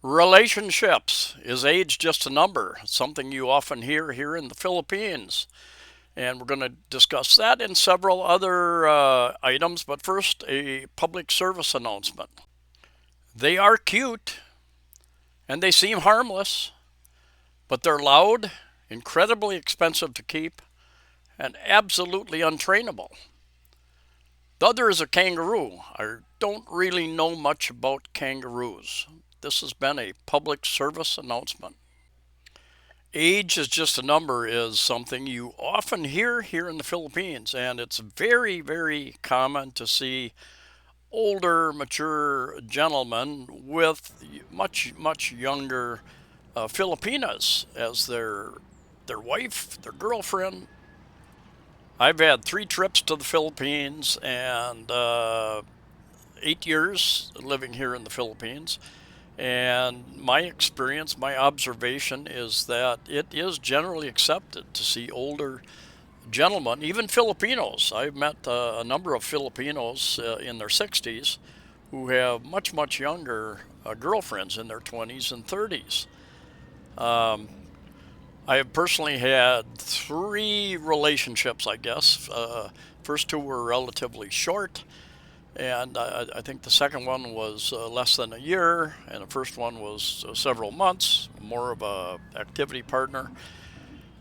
Relationships. Is age just a number? Something you often hear here in the Philippines. And we're going to discuss that and several other items. But first, a public service announcement. They are cute and they seem harmless, but they're loud, incredibly expensive to keep, and absolutely untrainable. The other is a kangaroo. I don't really know much about kangaroos. This has been a public service announcement. Age is just a number is something you often hear here in the Philippines, and it's very, very common to see older, mature gentlemen with much, much younger Filipinas as their wife, their girlfriend. I've had 3 trips to the Philippines and 8 years living here in the Philippines. And my experience, my observation is that it is generally accepted to see older gentlemen, even Filipinos. I've met a number of Filipinos in their 60s who have much, much younger girlfriends in their 20s and 30s. Um, I have personally had 3 relationships, I guess. First 2 were relatively short, and I think the second one was less than a year, and the first one was several months, more of a activity partner.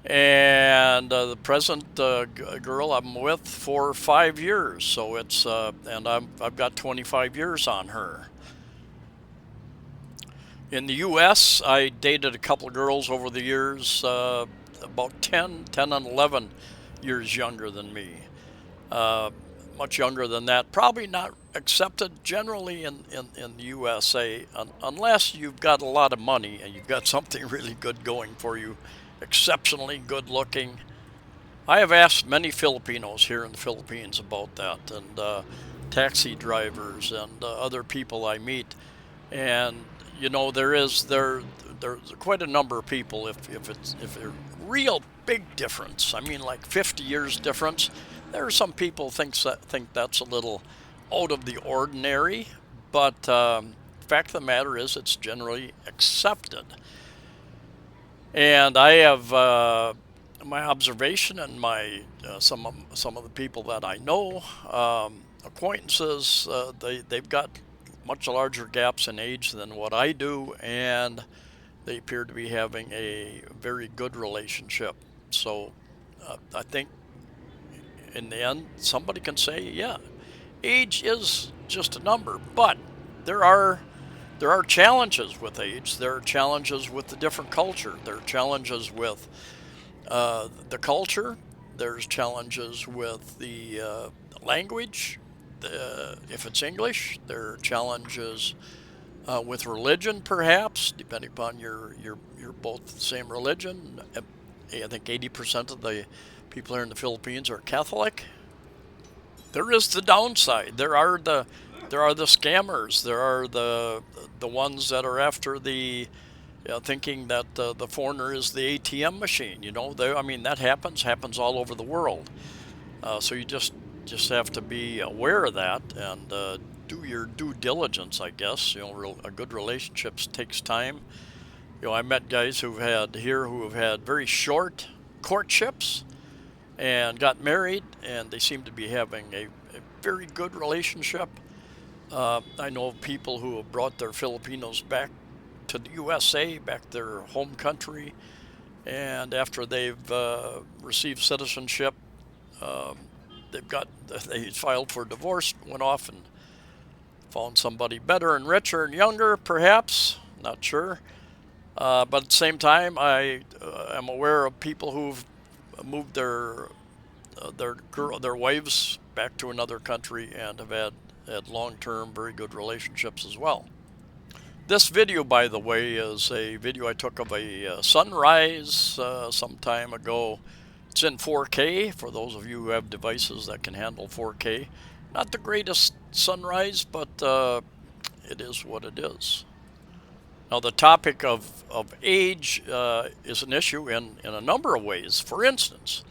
And the present girl I'm with for 5 years, so it's and I've got 25 years on her. In the U.S., I dated a couple of girls over the years, about 10 and 11 years younger than me. Uh, Much younger than that. Probably not accepted generally in the USA unless you've got a lot of money and you've got something really good going for you, exceptionally good looking. I have asked many Filipinos here in the Philippines about that, and taxi drivers and other people I meet, and there's quite a number of people if a real big difference. I mean, like 50 years difference. There are some people think that's a little out of the ordinary, but fact of the matter is it's generally accepted. And I have my observation and my some of the people that I know, acquaintances, they've got much larger gaps in age than what I do, and they appear to be having a very good relationship. So I think in the end, somebody can say, yeah, age is just a number, but there are there are challenges with age. There are challenges with the different culture. There are challenges with the culture. There's challenges with the language. If it's English, there are challenges with religion, perhaps, depending upon you're both the same religion. I think 80% of the people here in the Philippines are Catholic. There is the downside. There are the scammers. There are the ones that are after the thinking that the foreigner is the ATM machine. I mean that happens all over the world. So you just have to be aware of that and do your due diligence, I guess. A good relationships takes time. I met guys who have had very short courtships and got married, and they seem to be having a very good relationship. I know of people who have brought their Filipinos back to the USA, back to their home country, and after they've received citizenship, um, they filed for divorce, went off and found somebody better and richer and younger, perhaps. Not sure. But at the same time, I am aware of people who've moved their wives back to another country and have had long-term, very good relationships as well. This video, by the way, is a video I took of a sunrise some time ago. It's in 4K for those of you who have devices that can handle 4K. Not the greatest sunrise, but it is what it is. Now, the topic of age is an issue in a number of ways. For instance,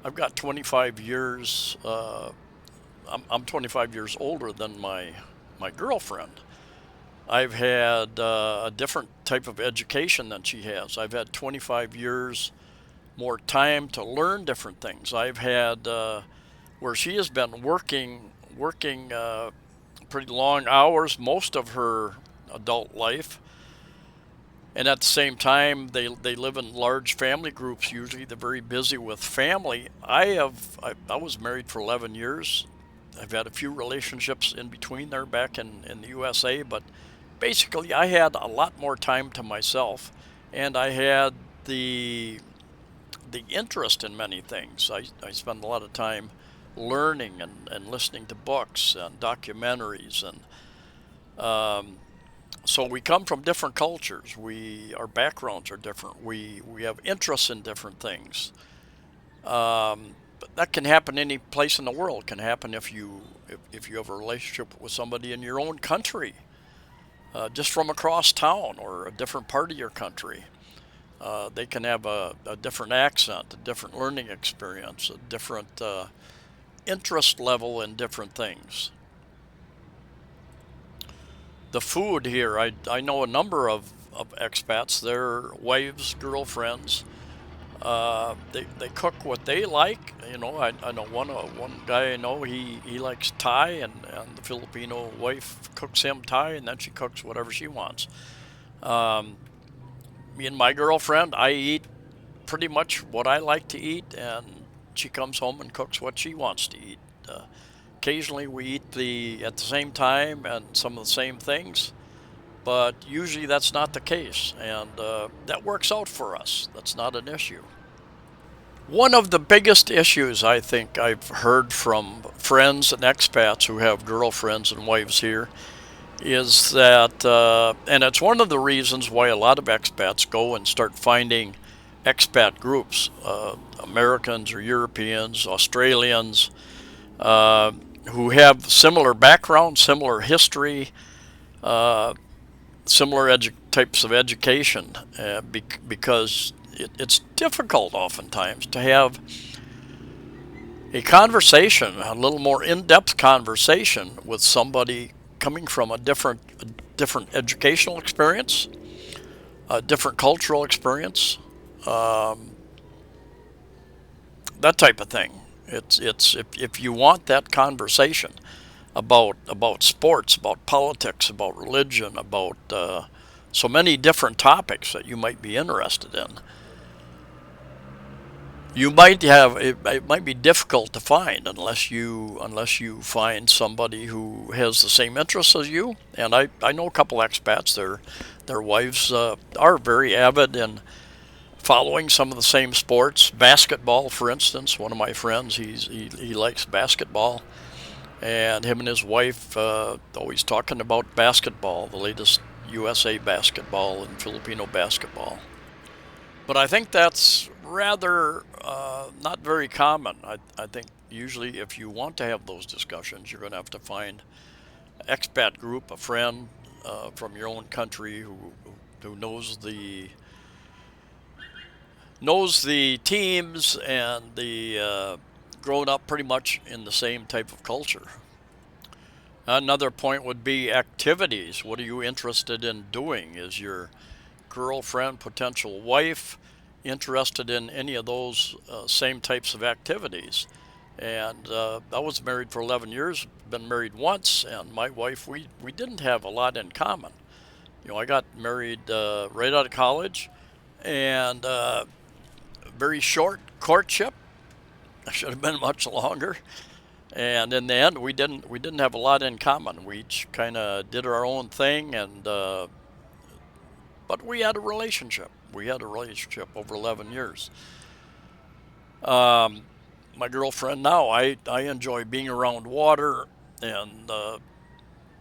I've got 25 years, I'm 25 years older than my girlfriend. I've had a different type of education than she has. I've had 25 years more time to learn different things. I've had where she has been working pretty long hours most of her adult life, and at the same time they live in large family groups. Usually they're very busy with family. I was married for 11 years. I've had a few relationships in between there back in the USA, but basically I had a lot more time to myself, and I had the the interest in many things. I spend a lot of time learning and listening to books and documentaries, and so we come from different cultures. Our backgrounds are different. We have interests in different things. But that can happen any place in the world. It can happen if you have a relationship with somebody in your own country, just from across town or a different part of your country. They can have a different accent, a different learning experience, a different interest level in different things. The food here, I know a number of expats, their wives, girlfriends, they cook what they like. I know one guy I know, he likes Thai, and the Filipino wife cooks him Thai, and then she cooks whatever she wants. Um, Me and my girlfriend, I eat pretty much what I like to eat, and she comes home and cooks what she wants to eat. Occasionally, we eat at the same time and some of the same things, but usually that's not the case, and that works out for us. That's not an issue. One of the biggest issues I think I've heard from friends and expats who have girlfriends and wives here is that, and it's one of the reasons why a lot of expats go and start finding expat groups, Americans or Europeans, Australians, uh, who have similar background, similar history, uh, similar types of education, because it's difficult oftentimes to have a conversation, a little more in-depth conversation with somebody coming from a different educational experience, a different cultural experience, um, that type of thing. It's if you want that conversation about sports, about politics, about religion, about so many different topics that you might be interested in, it might be difficult to find unless you find somebody who has the same interests as you. And I know a couple expats, their wives are very avid in following some of the same sports. Basketball, for instance, one of my friends, he likes basketball, and him and his wife always talking about basketball, the latest USA basketball and Filipino basketball. But I think that's rather not very common. I think usually if you want to have those discussions, you're going to have to find an expat group, a friend from your own country who knows the teams and the grown up pretty much in the same type of culture. Another point would be activities. What are you interested in doing? Is your girlfriend, potential wife, interested in any of those same types of activities? And I was married for 11 years, been married once, and my wife, we didn't have a lot in common. I got married right out of college, and very short courtship. I should have been much longer. And in the end, we didn't have a lot in common. We each kind of did our own thing, and but we had a relationship. We had a relationship over 11 years. Um, my girlfriend now, I enjoy being around water and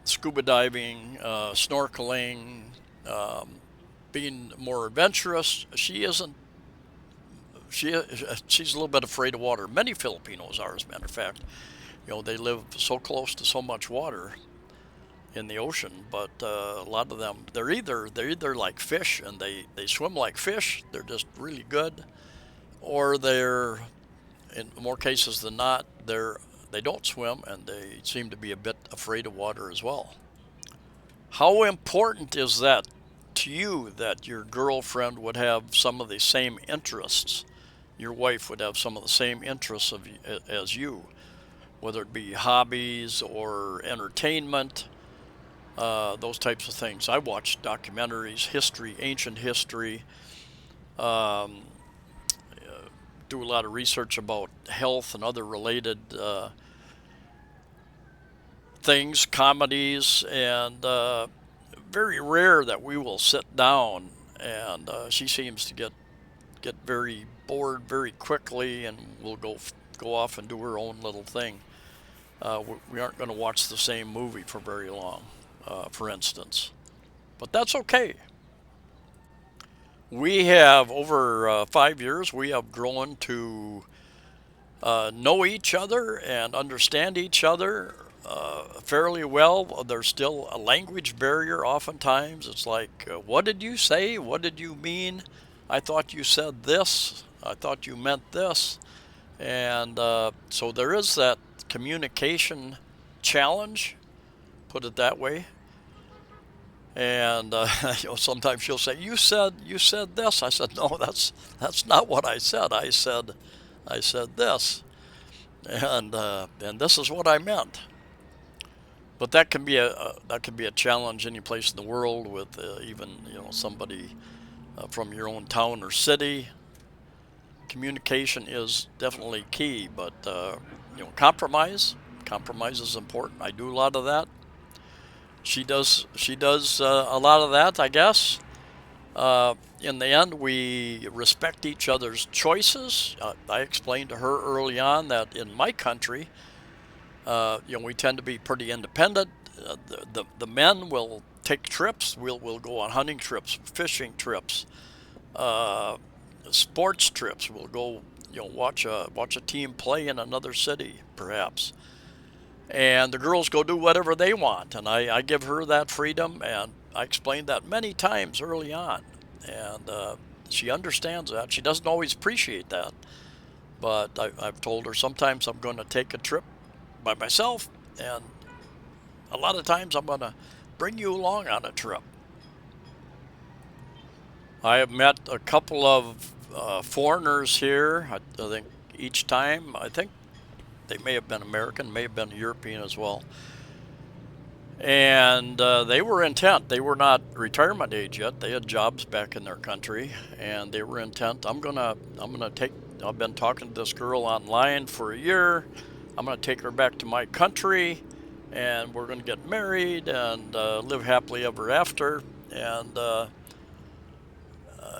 scuba diving, snorkeling, um, being more adventurous. She isn't. She's a little bit afraid of water. Many Filipinos are, as a matter of fact. They live so close to so much water in the ocean, but a lot of them, they're either like fish and they swim like fish. They're just really good, or they're, in more cases than not, they don't swim and they seem to be a bit afraid of water as well. How important is that to you, that your girlfriend would have some of the same interests? Your wife would have some of the same interests as you, whether it be hobbies or entertainment, those types of things. I watch documentaries, history, ancient history, um, do a lot of research about health and other related things, comedies, and very rare that we will sit down. And she seems to get very bored very quickly, and will go off and do her own little thing. We aren't going to watch the same movie for very long, for instance. But that's okay. We have, over 5 years, we have grown to know each other and understand each other fairly well. There's still a language barrier oftentimes. It's like, what did you say? What did you mean? I thought you said this. I thought you meant this. And so there is that communication challenge, put it that way. And sometimes she'll say, "You said this." I said, "No, that's not what I said. I said this, and this is what I meant." But that can be a challenge any place in the world, with even somebody from your own town or city. Communication is definitely key, but compromise is important. I do a lot of that. She does a lot of that, I guess. In the end, we respect each other's choices. I explained to her early on that in my country, we tend to be pretty independent. The men will take trips. We'll go on hunting trips, fishing trips, uh, sports trips. We'll go watch a team play in another city, perhaps. And the girls go do whatever they want, and I give her that freedom, and I explained that many times early on, and she understands that. She doesn't always appreciate that, but I've told her sometimes I'm going to take a trip by myself, and a lot of times I'm going to bring you along on a trip. I have met a couple of foreigners here. I think each time, I think they may have been American, may have been European as well. And they were intent. They were not retirement age yet. They had jobs back in their country, and they were intent. I'm gonna take. I've been talking to this girl online for a year. I'm gonna take her back to my country, and we're gonna get married and live happily ever after. And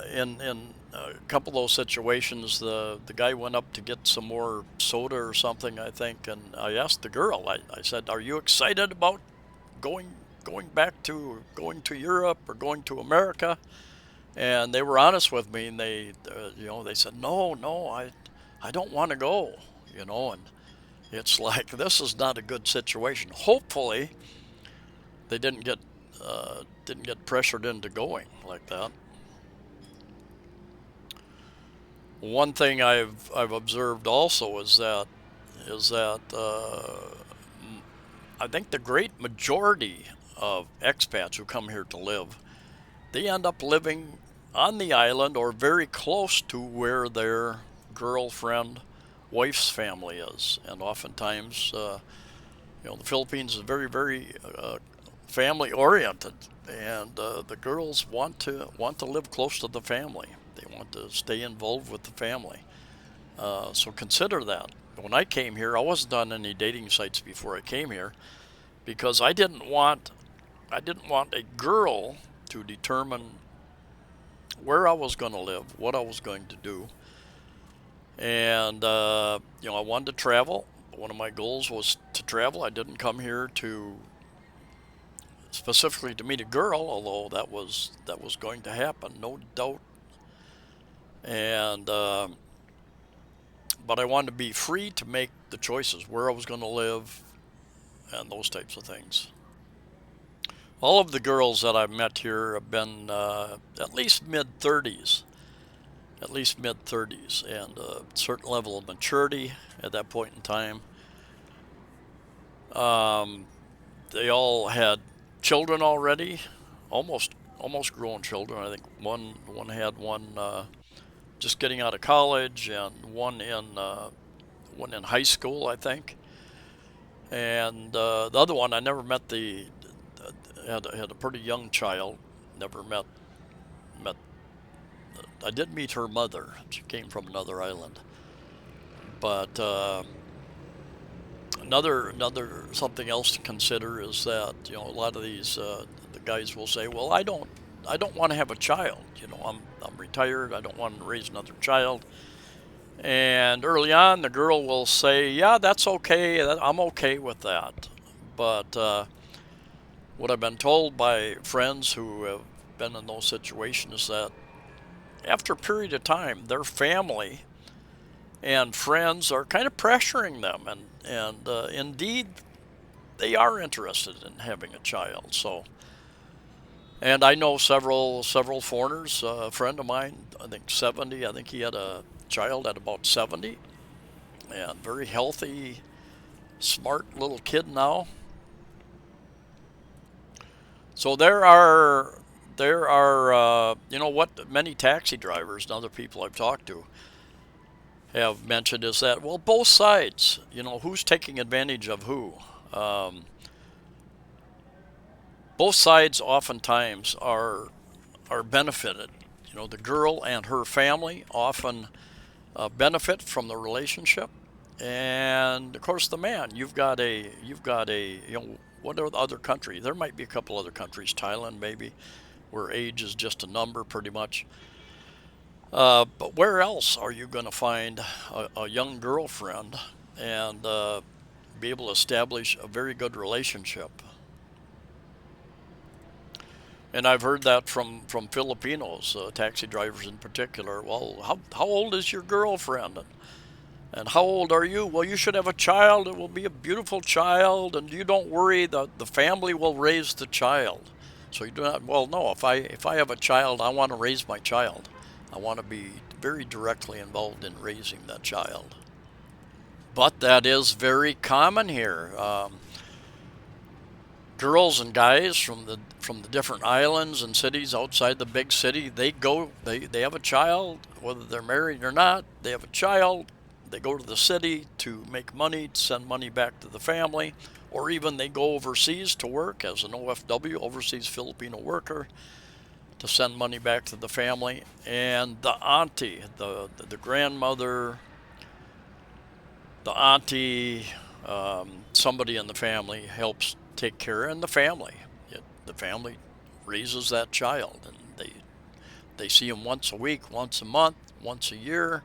in a couple of those situations, the guy went up to get some more soda or something, I think, and I asked the girl. I said, "Are you excited about going going to Europe or going to America?" And they were honest with me, and they said, "No, I don't want to go." And it's like, this is not a good situation. Hopefully, they didn't get pressured into going like that. One thing I've observed also is that I think the great majority of expats who come here to live, they end up living on the island or very close to where their girlfriend, wife's family is. And oftentimes, the Philippines is very, very family oriented, and the girls want to live close to the family. They want to stay involved with the family. So consider that. When I came here, I wasn't on any dating sites before I came here, because I didn't want a girl to determine where I was going to live, what I was going to do, and I wanted to travel. One of my goals was to travel. I didn't come here to specifically to meet a girl, although that was going to happen, no doubt. And but I wanted to be free to make the choices where I was going to live and those types of things. All of the girls that I've met here have been at least mid 30s, and a certain level of maturity at that point in time. Um, they all had children already, almost grown children. I think one had one just getting out of college, and one in high school, I think. And the other one, I never met the had a pretty young child. Never met. I did meet her mother. She came from another island. But another something else to consider is that a lot of these the guys will say, well, I don't want to have a child. I'm retired. I don't want to raise another child. And early on, the girl will say, yeah, that's okay. I'm okay with that. But what I've been told by friends who have been in those situations is that after a period of time, their family and friends are kind of pressuring them, and indeed they are interested in having a child. So, and I know several foreigners. A friend of mine, I think 70. I think he had a child at about 70, and very healthy, smart little kid now. So there are what many taxi drivers and other people I've talked to have mentioned is that, well, both sides, who's taking advantage of who. Um, both sides oftentimes are benefited. The girl and her family often benefit from the relationship, and of course the man. You've got a what are the other countries? There might be a couple other countries, Thailand maybe, where age is just a number pretty much. But where else are you going to find a young girlfriend and be able to establish a very good relationship? And I've heard that from Filipinos, taxi drivers in particular. Well, how old is your girlfriend? And how old are you? Well, you should have a child. It will be a beautiful child, and you don't worry. The family will raise the child. So you do not. Well, no. If I have a child, I want to raise my child. I want to be very directly involved in raising that child. But that is very common here. Girls and guys from the different islands and cities outside the big city, they have a child, whether they're married or not. They have a child. They go to the city to make money, to send money back to the family, or even they go overseas to work as an OFW, overseas Filipino worker, to send money back to the family. And the auntie, the grandmother, the auntie, somebody in the family helps take care of the family. The family raises that child, and they see him once a week, once a month, once a year,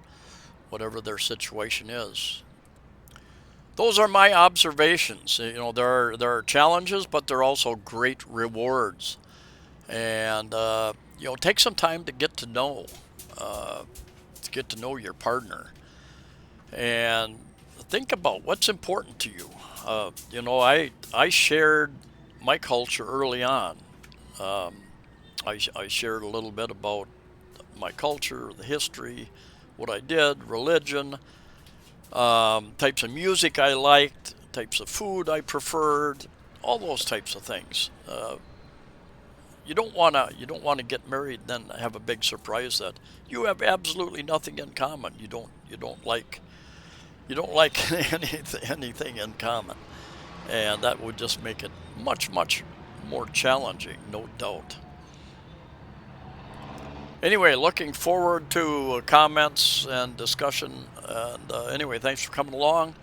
whatever their situation is. Those are my observations. There are challenges, but there are also great rewards. And take some time uh, to get to know your partner, and think about what's important to you. I shared my culture early on. Um, I shared a little bit about my culture, the history, what I did, religion, types of music I liked, types of food I preferred, all those types of things. You don't want to get married and then have a big surprise that you have absolutely nothing in common. You don't like anything in common, and that would just make it much more challenging, no doubt. Anyway, looking forward to comments and discussion. And anyway, thanks for coming along.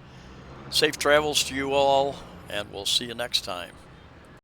Safe travels to you all, and we'll see you next time.